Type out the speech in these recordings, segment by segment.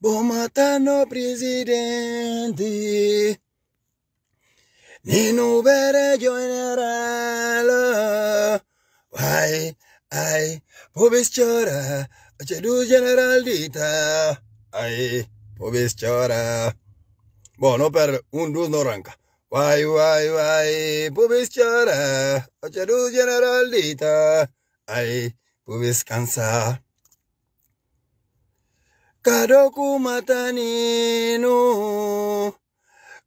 Bom matano presidente. Nino bere general. Why, ai, pobes chora. Acedu general dita. Ai, pobes chora. Bueno, per un dus no ranca. Why, pobes chora. Acedu general dita. Ai, pobes cansa. Kadoku matanino.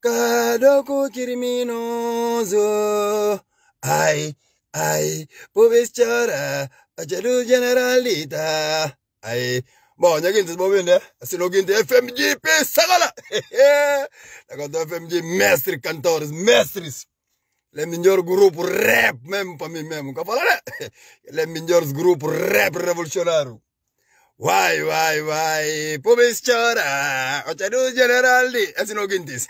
Kadoku criminoso. Ai, pobes chora. Acedu generalita. Ai. Bon, nyaginte bobende. Asino ginte FMG pe sagala. Dakanto FMG mestre cantores, mestres. Les meilleurs groupes rap, même pas même. Ka fala de. Les meilleurs groupes rap révolutionnaires. Why, pobes chora. Acedu generali. Asino gintis.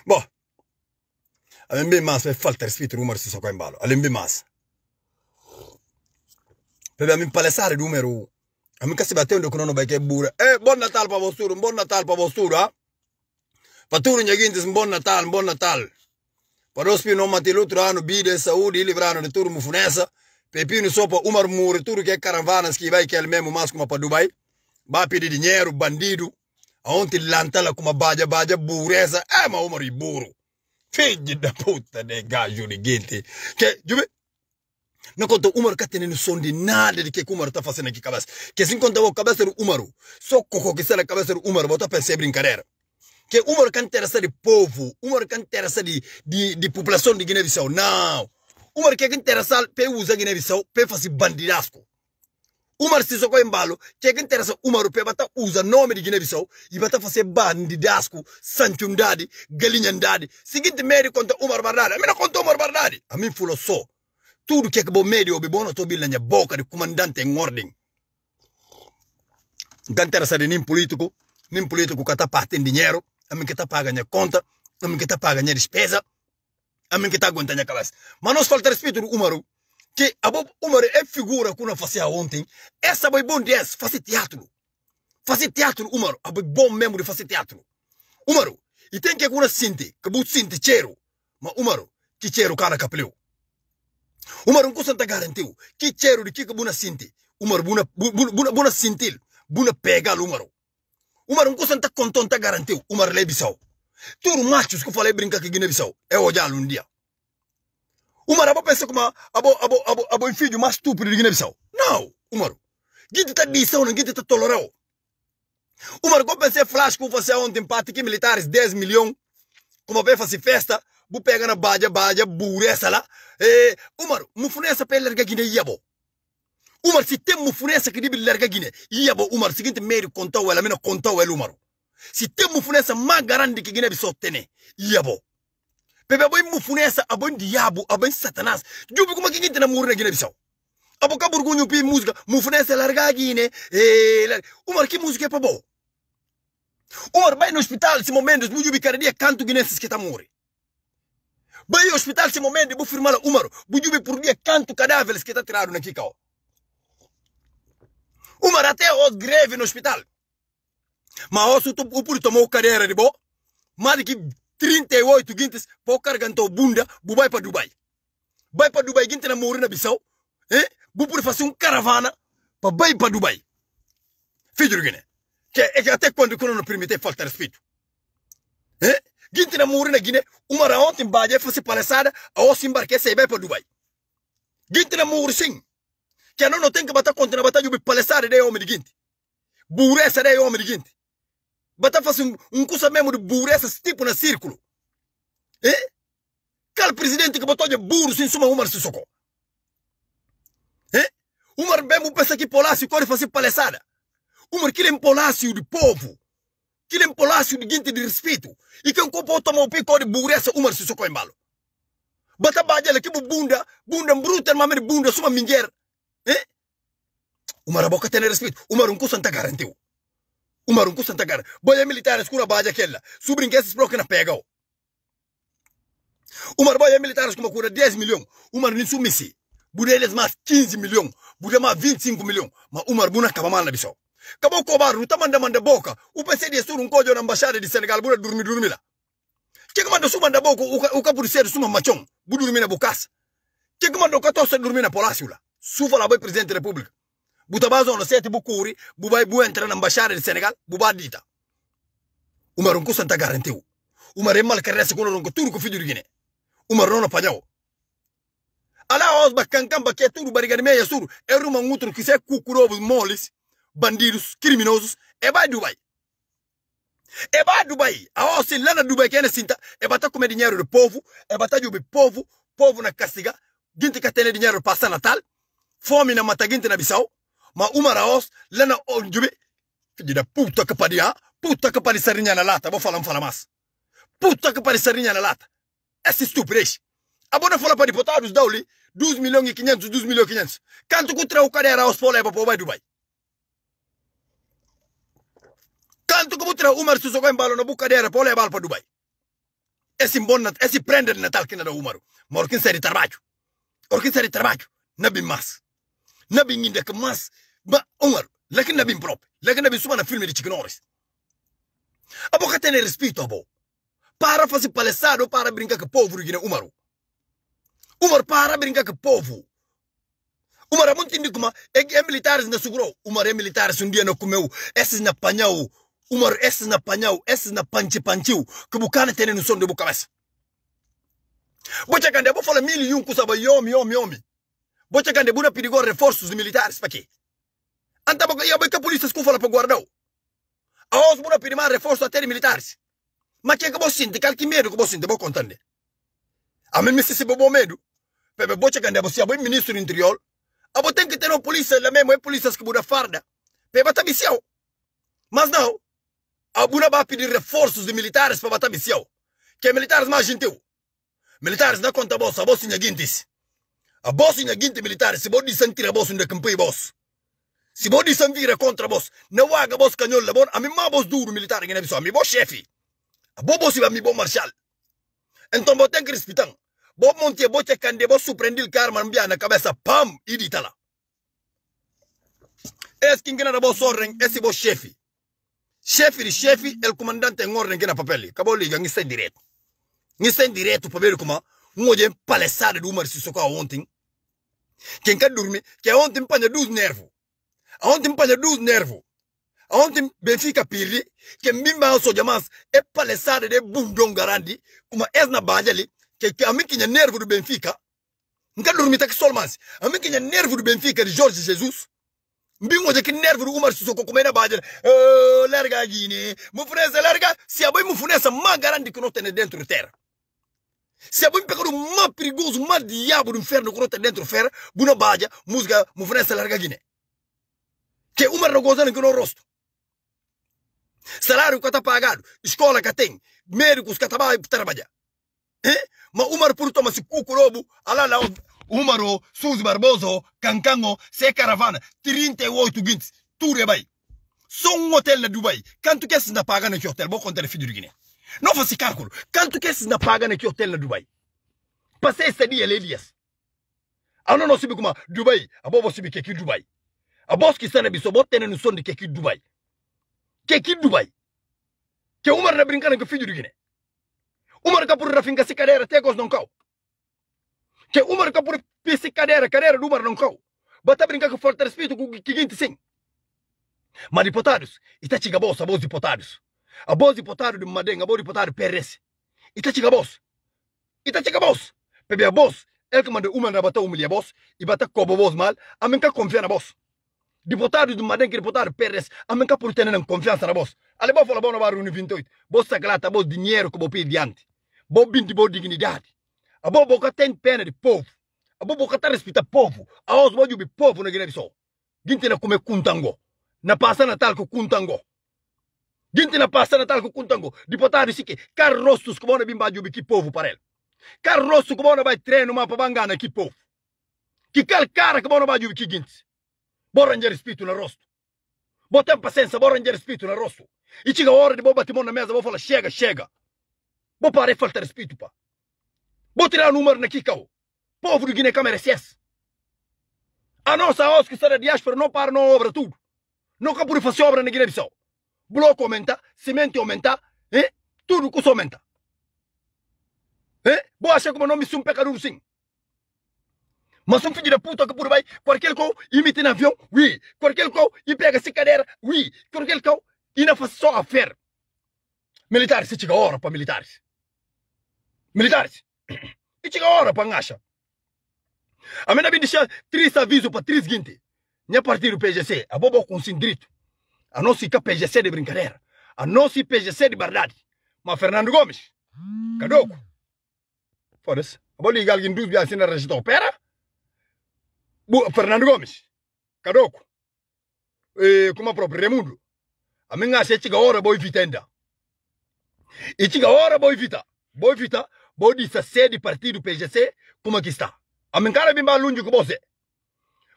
Bon. Alembe mas pe falta respiro numero si so qua in ballo. Alembe mas. Pepe amin palesare numero. Amin kasi battendo con uno perché bure. Buon Natal pa vosturo, buon Natal pa vosturo. Paturu nyagintis buon Natal. Parospi no mati l'altro anno bide saudi livrano di turmu funesa. Pepino sopa Umar Muri turu che caravana schivai che al memo mas come pa Dubai. Ba pidi dinheiro bandido. Aonti lantala come baja buresa. Ma Umar i buru. Figli da puta de gajo di ginti. Che giube non conto Umar catene non son di nada di che Umar sta facendo aqui cabeça. Che se conta o cabeça do Umaru. Só coco que se na cabeça do Umar bota pensar brincadeira. Que Umar can interessa de povo, Umar can interessa de população de Guiné-Bissau. Não. Umar que interessa pe usa Guiné-Bissau pe fazer bandidasco. Umar se socou em balo, que interessa Umar pe bata usa nome de Guiné-Bissau e bata fazer bandidasco, sanchundade, galinhandade. Seguinte médio conta Umar Bardadi. A mim não conta Umar Bardadi. A mim falou só. Tudo que é bom médio be bom to bil na boca de comandante em ordem. Não interessa de nem político que tá partindo dinheiro, a mim que tá pagando conta, a mim que tá pagando despesa. A mim que tá aguentando a cabeça. Mas nós falta respeito do Umaru. Que a Umaru é figura que não fazia ontem. Essa é bom de fazer teatro. Fazer teatro, Umaru. É bom mesmo de fazer teatro. Umaru. E tem que alguma sinte. Que você sinte cheiro. Mas Umaru. Que cheiro cara capeleu. Umaru não custa garantiu. Que cheiro de que você sinte. Umaru. Buna sentir. Buna pegar Umaru. Umaru não custa contente garantiu. Umaru lebisau. Tudo machos que eu falei brincar que Guiné-Bissau é olhar um dia. Umar abo pensa como abo filho mais estúpido de Guiné-Bissau. Não, Umar. Guiné tá dição, não Guiné tá tolerou. Umar, como pensei flash que eu fazer ontem para que militares 10 milhões, como vai fazer festa, vou pegar na baja, buressa lá. Umar, mufunessa para largar Guiné iabo. Umar, se tem mufunessa que deve largar Guiné, iabo, Umar, seguinte meio contou ela, menos contou ela, Umar. Se tem mufunessa mais grande que Guiné-Bissau tem, iabo. Pepe abo mufunessa, abo diabo, abo satanás. Jubi como que gente na murna Guiné-Bissau. Abo caburgunho pi música, mufunessa larga Guiné. Umar, que música é para bom? Umar, vai no hospital, se momento, bu jubi cada dia canto guinenses que tá morre. Vai no hospital, se momento, bu firmar Umar, bu jubi por dia canto cadáveres que tá tirado na Kikau. Umar, até os greve no hospital. Mas o puri tomou cadeira de boa. Mais de que 38 guintes para o cargantou bunda, bu vai para Dubai. Vai para Dubai, guinte na morrer na Bissau. Bu puri fazer caravana para vai para Dubai. Filho de Guiné. Que até quando não permite falta respeito. Guinte na morrer na Guiné, uma raonte em Badia fazer palhaçada, a osso embarque e vai para Dubai. Guinte na morrer sim. Que não tem que bater contra na batalha de palhaçada de homem de guinte. Buressa de homem de guinte. Bata fazer curso mesmo de buressa tipo na círculo. Qual presidente que botou de burro sem suma Umar Sissoko? Umar mesmo pensa que Palácio pode fazer palhaçada. Umar quer um palácio de povo. Quer um palácio de gente de respeito. E quem pode tomar o pico de buressa Umar Sissoko em balo. Bata badela que bunda bruta, mas bunda suma minguer. Umar a boca tem respeito. Umar curso não garantiu. Umar curso não garantiu. Boia militar escura baja aquela. Subrin que esses blocos na pega. Umar boia militares como cura 10 milhões. Umar nem sumisse. Bude eles mais 15 milhões. Bude mais 25 milhões. Mas Umar buna acaba mal na Bissau. Kabo kobar ruta manda boka. U pense di suru nkojo na ambasciata di Senegal bura durmi la. Che comando su manda boka u kapuri sedu suma machong bu durmi na bukas. Che comando ka tosa durmi na Palacio la. Sufa la boy presidente Repubblica. Buta bazo no sete bu kuri, bu bay bu entra na ambasciata di Senegal, bu badita. Umaron ko santa garantiu. Umar mal caresse con ronco turco figlio di Guinea. Umar non pagnao. Ala os bakkan bakke turu barigade meya suru e ruma ngutru ki se kukurobu molis bandidos criminosos e ba Dubai. E ba Dubai. A se lana Dubai kene sinta e bata come dinheiro de povo, e bata jubi povo na castiga, ginti katene dinheiro passa Natal, fome na mata ginti na Bissau, ma Umar aos lana on jubi figlio da puta che padi sarinya na lata, bo fala mas. Puta que pare sardinha na lata. Essa estupidez. A bona fala para deputados dauli 12 milhões e 500, 12 milhões e 500. Quanto que o cadeira aos polos para Dubai? Quanto que o Umar se soga em balo na bucadeira para Dubai? Esse bom, esse prende de Natal que nada Umar. Mas quem sai de trabalho? Quem sai de trabalho? Nabi mas. Nabi ainda que mas. Ba Umar, lekin nabi próprio. Lekin nabi suma na filme de Chicken Norris. A boca tem respeito a bo. Para fazer palhaçada ou para brincar com o povo do Guiné, Umar. Umar para brincar com o povo. Umar é muito indicado, é militares na seguro. Umar é militares dia não comeu. Esses na panhau. Umar, esses na panhau. Esses na panchiu. Que bucana tem no som de boca cabeça. Bocha cande, vou falar 1001 com sabe, yomi. Bocha cande, buna perigo reforços de militares, para quê? Anta boca, ia boca polícia que fala para guardar. A os buna pedir mais reforços até de militares. Mas que você sente? Que medo que você sente? Vou contando. A mim se bobo medo. Pepe bocha quando você é ministro do interior. A você tem que ter uma polícia lá mesmo, é polícia que muda farda. Pepe bata missão. Mas não. A buna vai pedir reforços de militares para bata missão. Que militares mais gentil. Militares não conta bolsa, a bolsa inha guintes. A bolsa inha guinte militares, se pode sentir a bolsa onde campo e bolsa. Se pode sentir contra a bolsa. Não haga bolsa canhol lá bom. A mim má bolsa duro militar que não é só. A mim bolsa chefe. Bobo si va mi bon marshal. Então bo tem que respeitar. Bo monte bo te cande bo surpreender karma mbia na cabeça pam idita lá. Esse que ngena bo sorren esse bo chefe. Chefe, el comandante ngorren que na papel. Acabou liga ngi sem direto. Ngi sem direto para ver como ngoje palesada do Umar Sissoko ontem. Quem quer dormir, que ontem panha 12 nervos. Ontem panha 12 nervos. Ontem Benfica pirri que mimba so jamas e palesada de bundong garandi kuma esna bajali que a mim que nervo do Benfica nunca dormi tak solmans a mim que nervo do Benfica de Jorge Jesus mbingo de que nervo do Umar Sissoko kuma na bajali larga Guiné mufunesa larga se a boy mufunesa ma garandi que não tem dentro da terra se a boy pecado ma perigoso ma diabo do inferno que não tem dentro da terra buna baja musga mufunesa larga Guiné que Umar não goza que não rosto. Salário que está pagado, escola que tem, médicos que trabalham para trabalhar. Mas Umar por tomar se cucurobo, alá Umaro, Suzy Barboso, Cancango, se caravana, 38 guintes, tudo é bem. Só hotel na Dubai, quanto que esses na pagam naquele hotel, vou contar filho de Guiné. Não faça cálculo, quanto que esses na pagam naquele hotel na Dubai. Passei esse dia, Elias. A não sabe como Dubai, a boa sabe que aqui Dubai. A boa que está na Bissau, bota no som de que aqui Dubai. Que aqui Dubai. Que Umar na brincando com o filho de Guiné. Umar ka por rafinga se cadeira até gos não cau. Que Umar ka por pisse cadeira do Umar não cau. Bata brincar com forte respeito com que gente sim. Mas deputados, está chega bolsa, bons deputados. A bons deputados de Madenga, a bons deputados PRS. Está chega bolsa. Está chega bolsa. Bebe a boss, ele que manda Umar na bata humilha boss e bata cobo boss mal, a mim ka confia na boss. Deputado do Madenga, deputado PRS, a mim cá por ter confiança na boss. Ali vou falar bom no barulho 28. Boss sagrata, boss dinheiro que vou pedir diante. Boss binti, boss dignidade. A boca tem pena de povo. A boca tem respeito ao povo. A os boas de povo na Guiné-Bissau. Ginti na comer kuntango. Na passa Natal com kuntango. Ginti na passa Natal com kuntango. Deputado disse que carroços que vão na bimba de que povo para ele. Carroços que vão na vai treino uma pabangana que povo. Que cara que vão na vai de que ginti. Bora ranger espírito na rosto. Botem paciência, bora ranger espírito na rosto. E chega a hora de botar timão na mesa, vou falar, chega. Vou parar de faltar espírito, pá. Vou tirar o número na Kikau. Povo do Guiné-Câmara SS. A nossa os que está na diáspora não para, não obra tudo. não capuri fazer obra na Guiné-Bissau. Bloco aumenta, cimento aumenta, tudo custa aumenta. Boa acha como não me sum pecador sim. Mas um filho da puta que por vai, qualquer coisa, imita no avião, oui. Qualquer coisa, e pega essa cadeira, oui. Qualquer coisa, e não faz só a fer. Militares, se chega a hora para militares. Militares, e chega a hora para ngacha. A minha vida deixa 3 avisos para 3 guintes. Minha partido PGC, a bobo com sindrito. A não se PGC de brincadeira. A não se PGC de verdade. Mas Fernando Gomes, cadê? Foda-se. A boa ligar alguém dos bias na região opera? Fernando Gomes, cadê? Como a própria Remundo. A minha se chega a hora boa evitenda. E chega a hora boa evita. Boa evita, boa disser de partido PGC, como aqui está. A minha cara bem longe com você.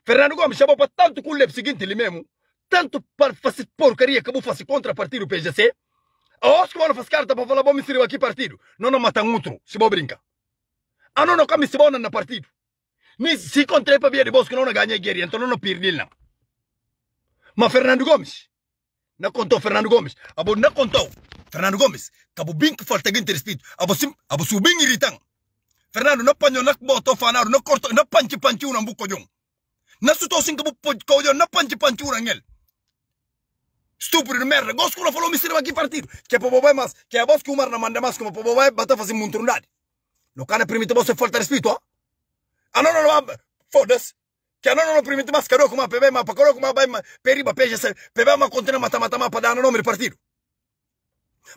Fernando Gomes chamou para tanto com o lep seguinte ele mesmo, tanto para fazer porcaria que eu vou fazer contra o partido PGC, a Oscar vai fazer carta para falar, vou me servir aqui partido. Não mata outro, se vou brincar. A não come se vou na partido. Nem se contrei para vir de Bosco, não ganha guerra, então não perdi não. Mas Fernando Gomes, não contou Fernando Gomes, abo não contou. Fernando Gomes, cabo bem que falta gente de respeito, abo su bem irritante. Fernando, não panho, não botou fanaro, não cortou, não panchi uma buco jong. Não sutou assim que vou pôr não panchi uma ngel. Estúpido de merda, gosto que não falou me servir aqui partido. Que é para bobai mas, que é a voz que o mar não manda mais, como para bobai bata fazer muito unidade. Não cara permite você falta respeito, ó. Ah não, foda-se. Que não permite mais, caro como a PB, mas para caro como a bai, periba, PGC, PB, mas continua mata para dar nome de partido.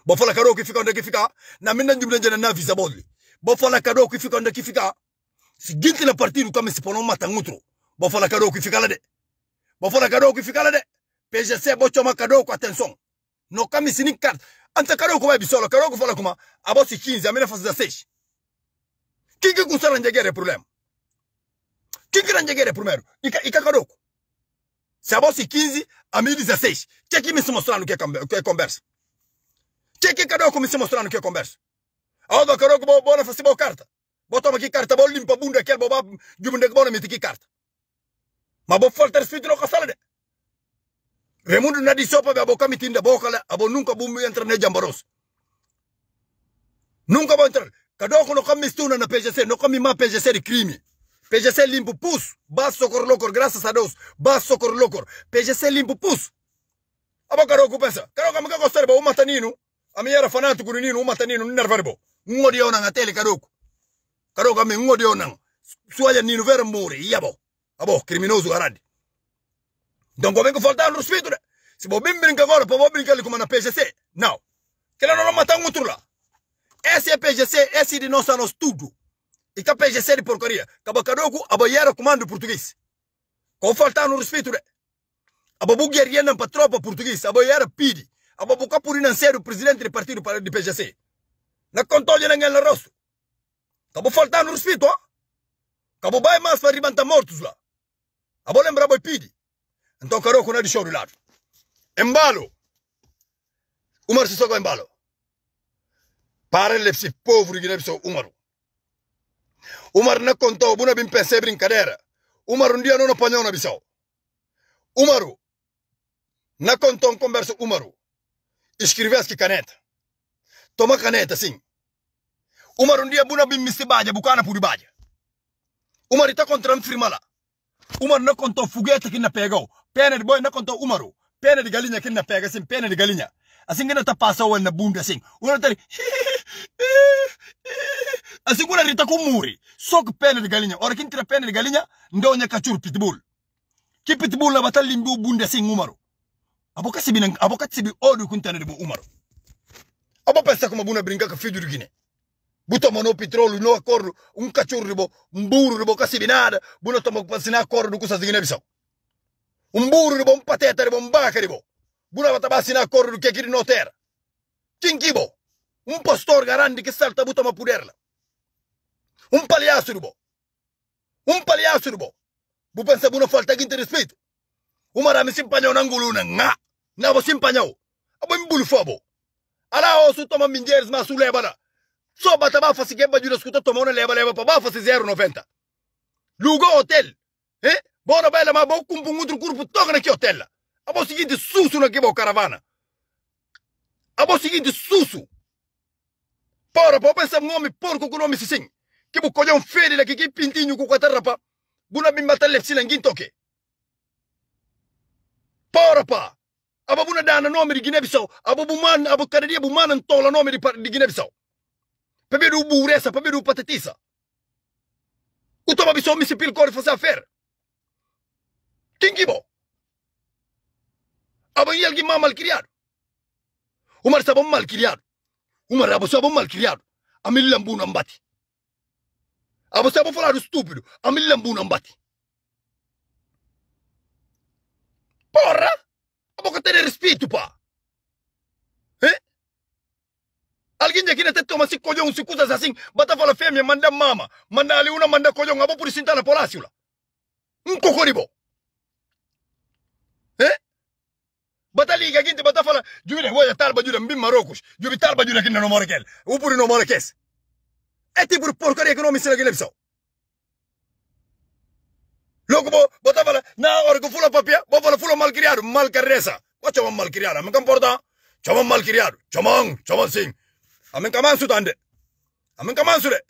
Vou falar caro que fica onde que fica, na minha dúvida na visa bodli. Vou falar caro que fica onde que fica. Seguinte na partido, como se põe mata outro. Vou falar caro que fica lá de. Vou falar caro que fica lá de. PGC, vou chamar caro com atenção. Não come se nem carta. Anta caro como é bisola, caro que fala como a voz 15, a minha faz 16. Quem que custa não chegar é problema? Quem que não chegar é primeiro? E caro. Se a voz 15, a minha 16. Quem que me se mostrando que é conversa? Quem que caro me se mostrando que é conversa? A outra caro que vou na fazer boa carta. Vou tomar aqui carta, vou limpar a bunda, quer vou de bunda que vou na meter aqui carta. Mas vou faltar respeito no castelo de. Remundo na disso para a boca me tinda boca lá, a bo nunca vou entrar na jambaros. Nunca vou entrar. Cada um não come mistura na PGC, não come mais PGC de crime. PGC limpo pus, basta socorro louco, graças a Deus, basta socorro louco. PGC limpo pus. A boca rouco pensa, cada um que gostar de um matanino, a minha era fanático do nino, um matanino, não nervado. Odio na tele kadoku. Kadoku ame odio na. Suaja nino vera muri, yabo. Abo, criminoso garadi. Donc como é que falta respeito, né? Se vou bem brincar agora, vou brincar ali como na PGC. Não. Que ela não mata outro lá. Esse é PGC, esse de nós tudo. E que a PGC de porcaria. Cabo kadoku, abo era comando português. Com falta respeito, né? Abo bugueria não para tropa português, abo era pidi. Abo buca por financeiro presidente do partido de PGC. Na controle ninguém no rosto. Acabou faltando respeito, ó. Acabou bem mais para ribantar mortos lá. Acabou lembrar boi pidi. Então caro com de show do lado. Embalo. Umar se sogo embalo. Para ele se povo de Guiné-Bissau Umar. Umar não contou, buna bem pensei brincadeira. Umar dia não apanhou na Bissau. Umaru. Não contou conversa Umaru. Escrevesse que caneta. Toma caneta, sim. Umar dia buna bim misi baja, bucana puri baja. Umar está contra um firma lá. Umar não contou foguete que não pegou. Pena de boi não contou Umaru. Pena de galinha que não pega, assim, pena de galinha. Assim que não está passando na bunda, assim. Umar está assim que ele está com muri. Só que pena de galinha. Ora, quem tira pena de galinha, não é cachorro pitbull. Que pitbull na batalha limbu bunda, assim, Umaru. Aboca se bi ódio com tena de Umaru. Abo pensa como buna brincar com filho de Guiné. Butamos no petróleo, no acordo, cachorro ribo, burro ribo, casi nada. Buna toma para assinar acordo com coisas de Guiné-Bissau. Burro ribo, pateta ribo, baca ribo. Buna bata para assinar acordo do que aqui não terra. Quem kibo? Pastor garante que salta butama poder lá. Palhaço ribo. Palhaço ribo. Bu pensa buna falta de respeito. Marami simpanyaw ng gulo na nga. Na bo simpanyaw. Abo mbulu fabo. Ala osu toma minjeres masu leba na. So bata ba fasi kemba judas kuta toma una leba pa ba fasi 0,90. Lugo hotel. Bona bela ma bo kumpung utru kurpu toga na ki hotel la. abo seguinte susu na kibo caravana. Abo seguinte susu. Para pa pensa ngomi porco com nome sising. Kibo colhão fede la que pintinho com catarrapa. Buna bim mata lefsi la toke. Para pa. Abo buna dana nome di Guinea-Bissau. Abo buman, abo kanadia buman antola nome di Guinea-Bissau. Pebedu buresa, pebedu patatisa. Utoma Bissau mi sipil kore fazer affaire. Kingibo. Abo yelgi ma malcriado. Umar sabon malcriado. Umar abo sabon malcriado. Amil lambu nambati. Abo sabon falado estúpido. Amil lambu nambati. Porra! Abo que ter respeito, pá. Alguém aqui na teta toma se colhão, se coisas assim, bata fala fêmea, manda mama, manda ali uma, manda colhão, abo por sentar na palácio lá. Cocoribo. Bata liga aqui, bata fala, jure, voy a talba jure, mbim Marocos, jure talba jure aqui no Maraquel, o por no Marrakech. É tipo de porcaria que não me ensina aqui na Bissau. Logo, bata fala, na hora que fula papia, vou falar fula malcriado, malcarresa. Vou chamar malcriado, me comporta, chamar malcriado, chamar sim. Amin kamansu tande. Amin kamansu de.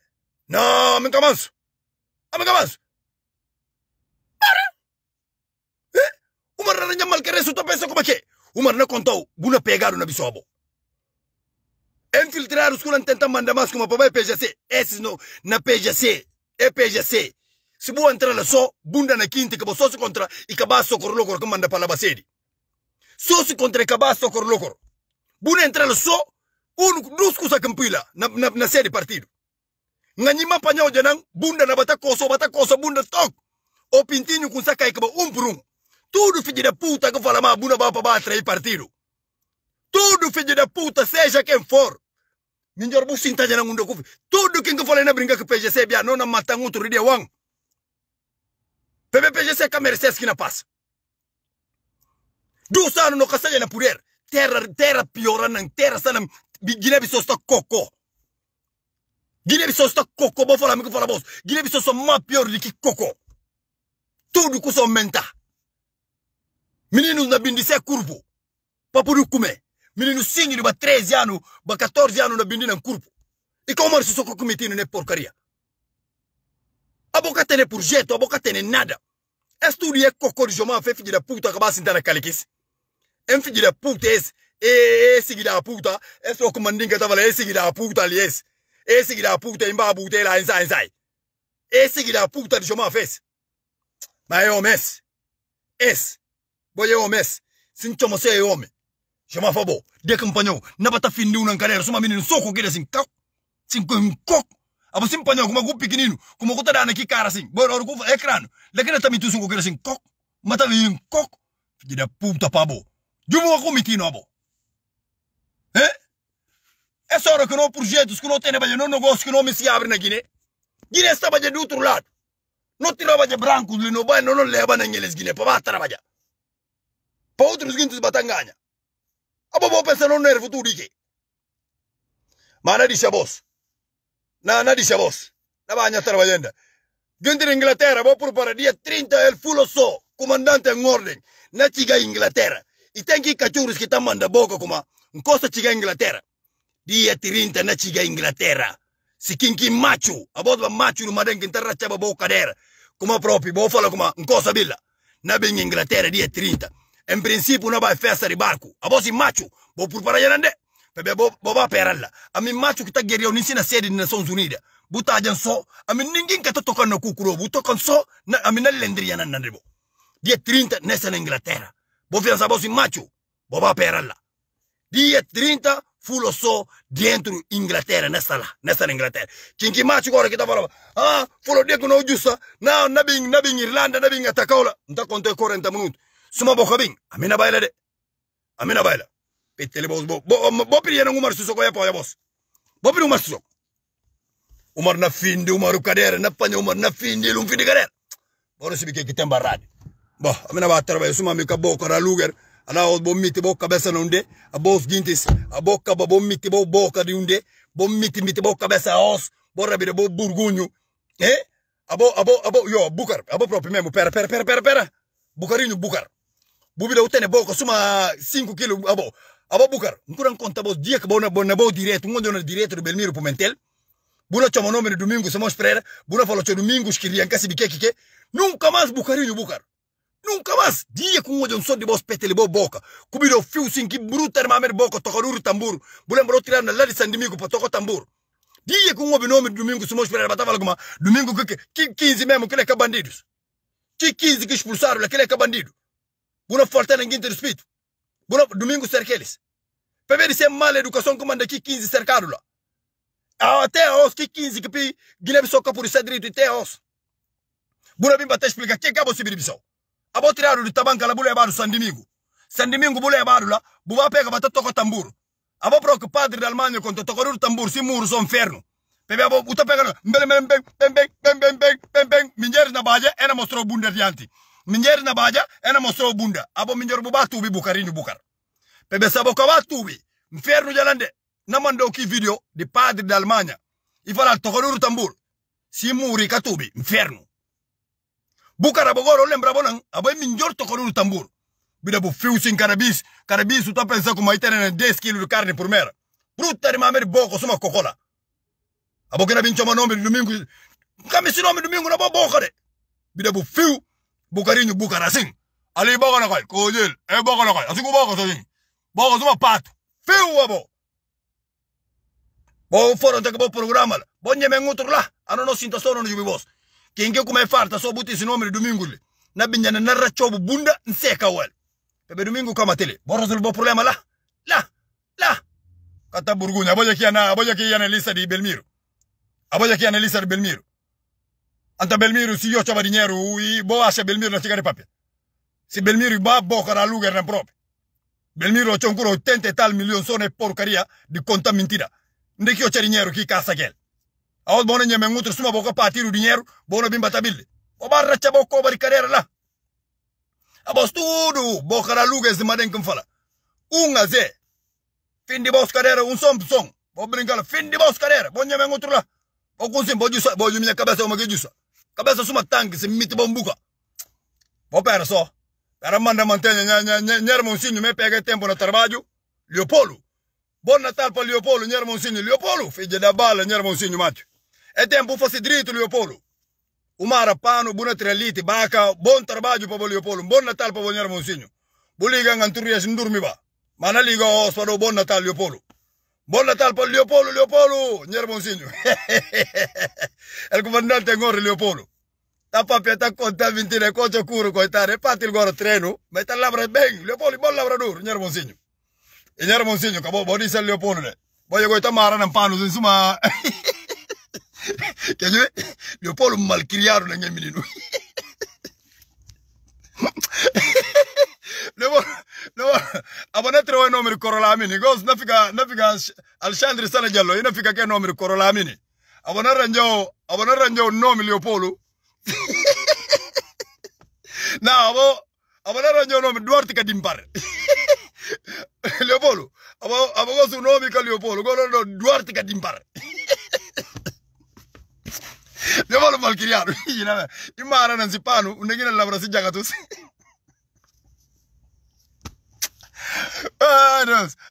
No, amin kamansu. Amin kamansu. Para. Umar na nyamal kere su pensa como que. Umar na contou, buna pegado na bisobo. Infiltrar os culan tenta manda mais como papai PGC. Esses no na PGC. É PGC. Se bu entrar lá só, bunda na quinta que só se contra e cabaço cor louco que manda para labacedi. Só se contra cabaço cor louco. Buna entrar lá só duas coisas campila na sede partido. Nganyima panyaw janang bunda na bata koso bunda tok. O pintinho com sakai que por um. Tudo filho da puta que fala bunda ba para bater partido. Tudo filho da puta seja quem for. Ninjor businta janang undo kufi. Tudo quem que fala na brinca que PGC bia não na matang outro ide wang. PGC câmera que na passa. 2 anos no casalha na poder. Terra piora nang terra sana Guinea-Bissau sta coco. Guinea-Bissau sta coco, vou falar, amigo, fala boss. Guinea-Bissau só mais pior do que coco. Tudo que só aumenta. Meninos na bindicé curvo. Papo comer. Meninos sim de 13 anos, 14 anos na bindina curvo. E como se só cometendo ne porcaria. A boca tem projeto, a boca tem nada. Estudo é coco de jomar, filho da puta, acabar sentar na caliquice. Filho da puta esse. Esse da puta, esse o comandante que tava lá, esse da puta ali, esse da puta, emba puta lá, ensai. Esse da puta de Joma fez. Mas é homem, esse, boy é homem, sim chama se é homem. Joma fabo, de campanhão, na bata fim de carreira, suma menino soco que assim, cau, sim com coco. Abo sim panhão, como um pequenino, como o dando aqui cara assim, bora o cu ecrã, daquele também tu soco que assim, coco, mata ali coco, filho da puta pabo. Jumo a comitino abo. É só hora que não projetos que não tem não negócio que não me se abre na Guiné. Guiné estava de outro lado. Não tirava de branco, não leva na Guiné para trabalhar. Para outros guintes batanganha. A bobo pensa no nervo tudo aqui. Mas nada disso boss. Nada disso boss. Na banha trabalhando. Guinte de Inglaterra, vou preparar dia 30 el fulo só, comandante em ordem, na chiga Inglaterra. E tem que cachorros que estão mandando boca como encosta chiga Inglaterra. Dia 30 na chiga Inglaterra. Se quem macho, a boda macho no maden que interracha ba boca dera. Como próprio, vou falar como encosta bila. Na bem Inglaterra dia 30. Em princípio não vai festa de barco. A voz macho, vou preparar yanande. Bebe vou peralla. A mim macho que tá guerreiro nem na sede das Nações Unidas. Buta jan só, a mim ninguém que tá tocando no cucuro, buta tocando só, a mim não lendria nanandebo. Dia 30 nessa na Inglaterra. Vou ver essa voz macho, vou peralla. Dia 30 fulo só dentro Inglaterra, nessa na Inglaterra. Quem que macho agora que tá falando, fulo de que não justa, não, na bem Irlanda, na bem atacaula, não tá contando 40 minutos. Suma boca bem, a mim na baila de, a mim na baila. Petele boss, vou pedir um março só com a poia boss. Vou pedir um março só. Umar na fim de Umar o cadeira, na panha Umar na fim de um fim de cadeira. Bora se que tem barrado. Bom, a mim na bater vai suma me cabo para lugar. Ala o bom miti bo cabeça não de, a boss guintes, a boca bom miti bo boca de unde, bom miti bo cabeça os, bora bira bo burgunho. Abo yo bucar, abo próprio mesmo, pera. Bucarinho bucar. Bubida utene boko suma 5 kilo abo bukar. Nkuran conta bo dia que bona bo direto, ngondo na direto do Belmiro Pimentel. Buna chama nome de domingo Simões Pereira, buna falou que domingo esquiriam kasi bikeke. Nunca mais bucarinho bukar. Nunca mais. Dia com um som de boss petele boca. Cubido fio sim que bruta mamer boca tocaruru tamburo. Bula mbro tirar na ladi sandimigo para tocar tamburo. Dia com um nome de domingo Simões Pereira batava alguma. Domingo que 15 mesmo que ele é bandidos. Que 15 que expulsaram aquele é bandido. Buna falta ninguém ter respeito. Buna domingo cerqueles. Pebe de ser mal educação como anda que 15 cercado lá. Até os que 15 que pi Guilherme soca por isso direito até os. Buna bim bate explica que acabou se bibisão. Abo tirado de tabanca la bule baru Sandimingo. Sandimingo bule baru la, buba pega bata toko tamburo. Abo pro padre d'Almagno conto toko tamburo si muro son ferno. Pepe abo uta pega beng minjer na baja ena mostro bunda dianti. Minjer na baja ena mostro bunda. Abo minjer buba tubi bukarini bukar. Pepe sabo kawa tubi. Mferno jalande. Namando ki video di padre d'Almagna. Ifala toko tamburo. Si muri katubi mferno. Bukara bogoro lembra bonan aboy minjor tokoru tambur bida bu fiusin carabis tu tá pensando como aí tem 10 kg de carne por mera bruta de mamer boko suma kokola abo que na bin chama nome domingo kami si nome domingo na boca de bida bu fiu bucarinho bukara assim ali boga na kai kojel boga na kai assim ko boga assim boga suma pato fiu abo bo foro te bo programa bo nyeme ngutro la ano no sinta sono no jubi boss Kinge kuma farta so buti sinome de domingo le na binyana na rachobu bunda nseka wal bebe domingo kama tele borozul bo problema la kata burgunya aboja ki yana lista di Belmiro aboja ki yana lista di Belmiro anta Belmiro si yo chaba dinheiro bo asha Belmiro na tigare papel si Belmiro ba bokara lugar na proprio Belmiro chonkuro 80 e tal milioni sono porcaria di conta mentira ndeki yo dinheiro ki kasa gel Awal bona nyame ngutru suma boko patiru dinheiro, bona bimba tabille. O barra chabo ko bari carriera la. Abos tudo, boca ra lugas de maden kum fala. Ze. Fin di bos carriera un som. Bo brincala fin di bos carriera, bon nyame ngutru la. O kunsim boju minha cabeça o magejusa. Cabeça suma tanque se miti bombuka. Bo pera so. Era manda mantenha nyer monsinho me pega tempo na trabalho. Leopoldo. Bon Natal para Leopoldo, nyer monsinho Leopoldo, figlio da balla nyer monsinho macho. É tempo fosse direito, Leopoldo. Umara pano, buna trelite, baca, bom trabalho para o Leopoldo. Bom Natal para o Nher Monsinho. Buliga nganturias ndurmi ba. Mana liga os para o bom Natal, Leopoldo. Bom Natal para Leopoldo, Nher Monsinho. El comandante ngore Leopoldo. Ta papia ta conta 20 cocho curo coitare, pati il goro treno, ma ta labra bem, Leopoldo bon labrador, Nher Monsinho. E Nher Monsinho, cabo bodi sa Leopoldo. Voglio coita mara nan pano, insomma. Che Leopoldo malcriato na minha menino. Abona trovo nome di Corolamini. Gos na fica Alexandre Sala Giallo, ina fica che nome di Corolamini. Abona ranjo nome Leopoldo. No, abona ranjo nome Duarte Cadimpare. Leopoldo. Abo su nome ca Leopoldo, go Duarte Cadimpare. Leopoldo malcriato, imara non si pano, un neghino lavora si giagatus.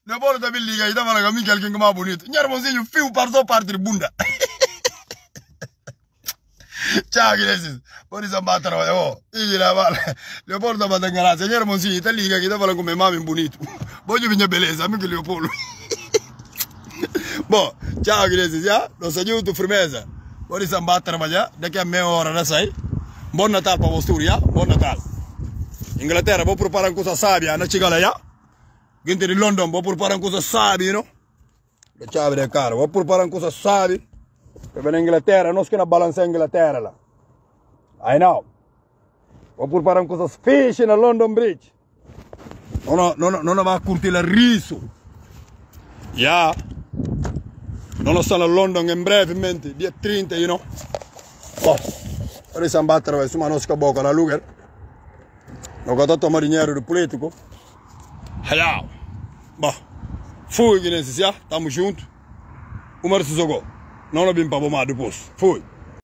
Leopoldo da billiga, ita mala kamiga alguém que mais bonito. Nher Monsinho fio parto parte bunda. Ciao Gilesis, poi si battere oh, la vale. Leopoldo da batangara, Nher Monsinho ita liga che da fala come mami bonito. Voglio minha beleza, amico Leopoldo. Bom, ciao Gilesis, ya, lo saluto firmeza. Poi si battere via, daqui a meia hora da sai. Buon Natal para vostro, ya? Buon Natal. Inglaterra, vou preparar coisa sábia, na chegada ya. Gente de London, vou preparar coisa sábia, no? Le chave del carro, vou preparar coisa sábia. Per in Inghilterra, non schiena balanza in Inghilterra là. I know. Vou preparar coisa fish na London Bridge. Non va a curtire il riso. Ya. Non stanno a London in brevemente, dia 30, you know. Oh, ora si battere, insomma, non scabocca la lugar. Ho guardato mariniero di politico. Hayao. Bah. Fui, che ne si sia, stiamo juntos. Umar si sogo. Non abbiamo pa bomar depois. Fui.